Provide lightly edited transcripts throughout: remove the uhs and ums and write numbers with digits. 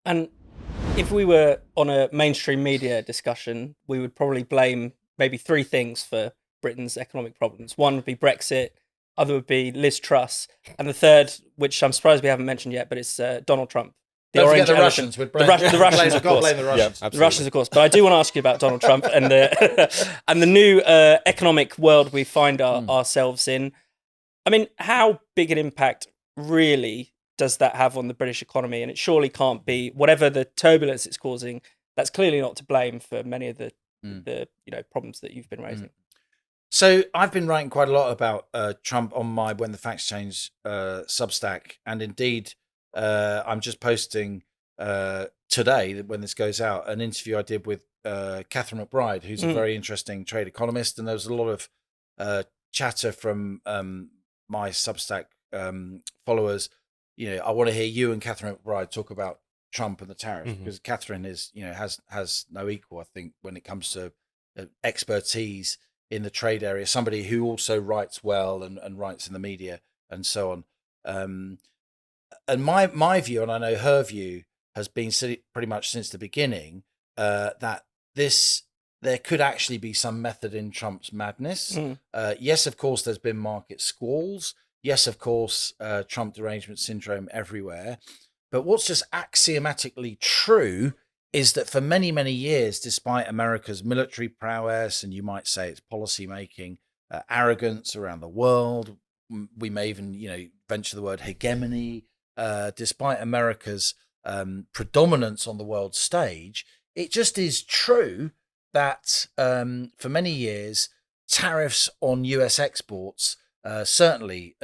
And if we were on a mainstream media discussion, we would probably blame maybe three things for Britain's economic problems. One would be Brexit, other would be Liz Truss, and the third, which I'm surprised we haven't mentioned yet, but it's Donald Trump. The Don't forget the Russians. The Russians, of course. Blame the Russians. The Russians, of course. But I do want to ask you about Donald Trump and the new economic world we find ourselves in. I mean, how big an impact really does that have on the British economy? And it surely can't be, whatever the turbulence it's causing, that's clearly not to blame for many of the problems that you've been raising. So I've been writing quite a lot about Trump on my When the Facts Change Substack, and indeed I'm just posting today, when this goes out, an interview I did with Catherine McBride, who's a very interesting trade economist, and there was a lot of chatter from my Substack followers. I want to hear you and Catherine McBride talk about Trump and the tariffs, because Catherine is, has no equal, I think, when it comes to expertise in the trade area. Somebody who also writes well and writes in the media and so on. And my view, and I know her view, has been pretty much since the beginning that there could actually be some method in Trump's madness. Yes, of course, there's been market squalls. Yes, of course, Trump derangement syndrome everywhere. But what's just axiomatically true is that for many, many years, despite America's military prowess, and you might say its policy making, arrogance around the world, we may even, venture the word hegemony, despite America's predominance on the world stage, it just is true that for many years, tariffs on US exports, certainly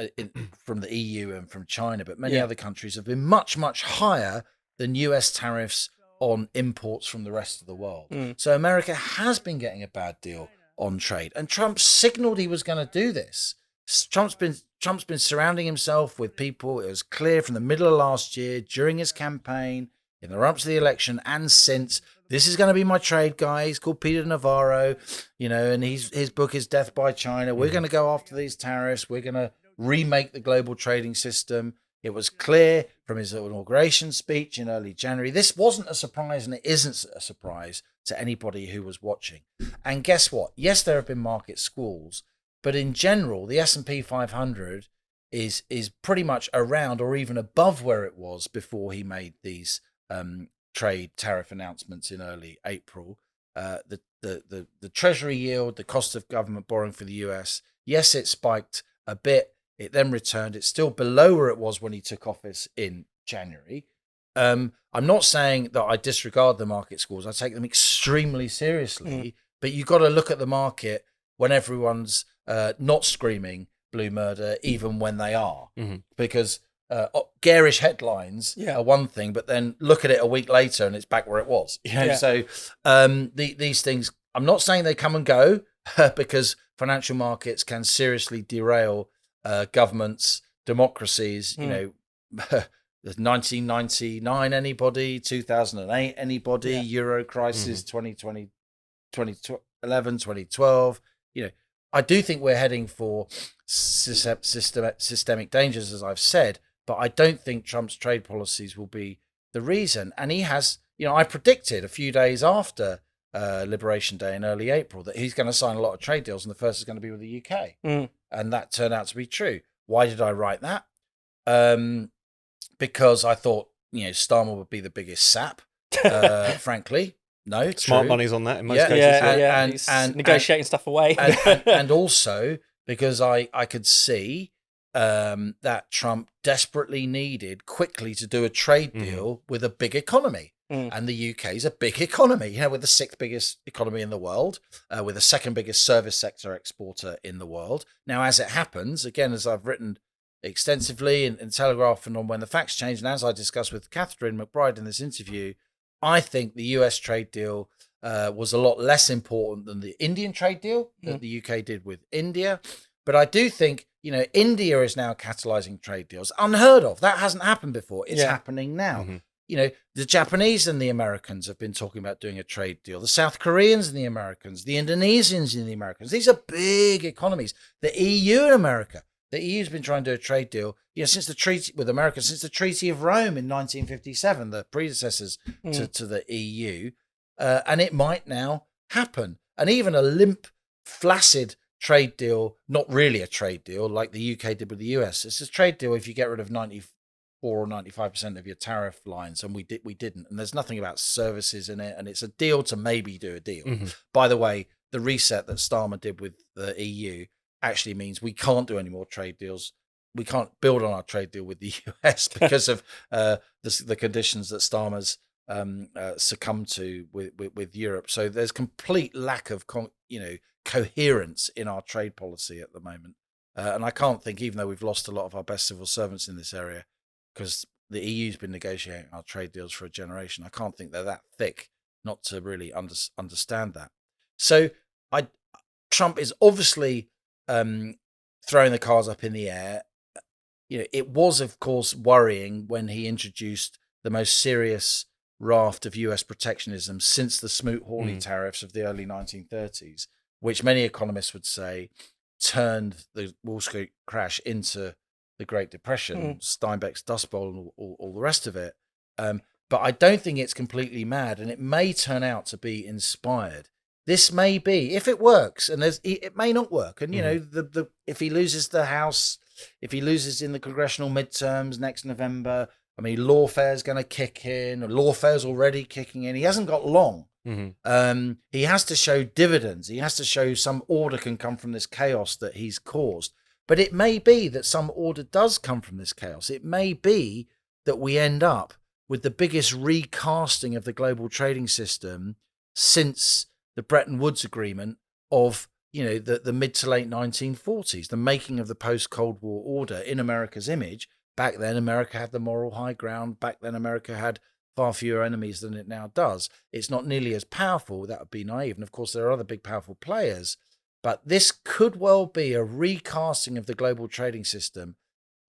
from the EU and from China, but many other countries, have been much, much higher than US tariffs on imports from the rest of the world. So America has been getting a bad deal on trade, and Trump signaled he was going to do this. Trump's been surrounding himself with people. It was clear from the middle of last year, during his campaign, in the run-up to the election, and since, this is going to be my trade guy. He's called Peter Navarro, and his book is Death by China. We're going to go after these tariffs. We're going to remake the global trading system. It was clear from his inauguration speech in early January. This wasn't a surprise, and it isn't a surprise to anybody who was watching. And guess what? Yes, there have been market squalls, but in general, the S&P 500 is pretty much around or even above where it was before he made these trade tariff announcements in early April. The Treasury yield, the cost of government borrowing for the US, yes, it spiked a bit. It then returned. It's still below where it was when he took office in January. I'm not saying that I disregard the market scores. I take them extremely seriously, but you've got to look at the market when everyone's not screaming blue murder, even when they are, because garish headlines are one thing, but then look at it a week later and it's back where it was. So these things, I'm not saying they come and go, because financial markets can seriously derail governments, democracies. 1999 anybody, 2008 anybody, Euro crisis, 2020, 2011, 2012. I do think we're heading for systemic dangers, as I've said, but I don't think Trump's trade policies will be the reason. And he has, I predicted a few days after Liberation Day in early April that he's going to sign a lot of trade deals, and the first is going to be with the UK. And that turned out to be true. Why did I write that? Because I thought, Starmer would be the biggest sap, frankly. No, smart true. Money's on that in most cases. And negotiating stuff away. and also because I could see that Trump desperately needed quickly to do a trade deal with a big economy. And the UK is a big economy, with the sixth biggest economy in the world, with the second biggest service sector exporter in the world. Now, as it happens, again, as I've written extensively in Telegraph and on When the Facts Change, and as I discussed with Catherine McBride in this interview, I think the US trade deal was a lot less important than the Indian trade deal that the UK did with India. But I do think, India is now catalyzing trade deals. Unheard of. That hasn't happened before. It's happening now. The Japanese and the Americans have been talking about doing a trade deal. The South Koreans and the Americans, the Indonesians and the Americans. These are big economies. The EU and America, The EU's been trying to do a trade deal, since the treaty with America, since the Treaty of Rome in 1957, the predecessors to the EU, and it might now happen. And even a limp, flaccid trade deal, not really a trade deal like the UK did with the US. It's a trade deal if you get rid of 94 or 95% of your tariff lines, and we didn't. And there's nothing about services in it, and it's a deal to maybe do a deal. By the way, the reset that Starmer did with the EU actually means we can't do any more trade deals. We can't build on our trade deal with the US because of the conditions that Starmer's succumbed to with Europe. So there's complete lack of coherence in our trade policy at the moment. And I can't think, even though we've lost a lot of our best civil servants in this area, because the EU's been negotiating our trade deals for a generation, I can't think they're that thick not to really understand that. So Trump is obviously throwing the cards up in the air. It was, of course, worrying when he introduced the most serious raft of US protectionism since the Smoot-Hawley tariffs of the early 1930s, which many economists would say turned the Wall Street crash into the Great Depression, Steinbeck's Dust Bowl, and all the rest of it. But I don't think it's completely mad, and it may turn out to be inspired. This may be, if it works, and it may not work. And if he loses the House, if he loses in the congressional midterms next November, I mean, lawfare's going to kick in. Lawfare's already kicking in. He hasn't got long. He has to show dividends. He has to show some order can come from this chaos that he's caused. But it may be that some order does come from this chaos. It may be that we end up with the biggest recasting of the global trading system since the Bretton Woods Agreement of the mid to late 1940s, the making of the post-Cold War order in America's image. Back then, America had the moral high ground. Back then, America had far fewer enemies than it now does. It's not nearly as powerful. That would be naive. And of course, there are other big, powerful players. But this could well be a recasting of the global trading system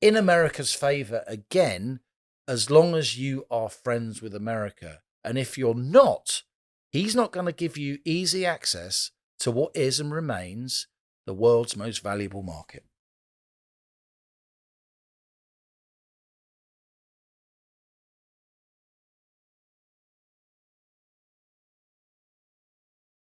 in America's favor again, as long as you are friends with America. And if you're not, he's not going to give you easy access to what is and remains the world's most valuable market.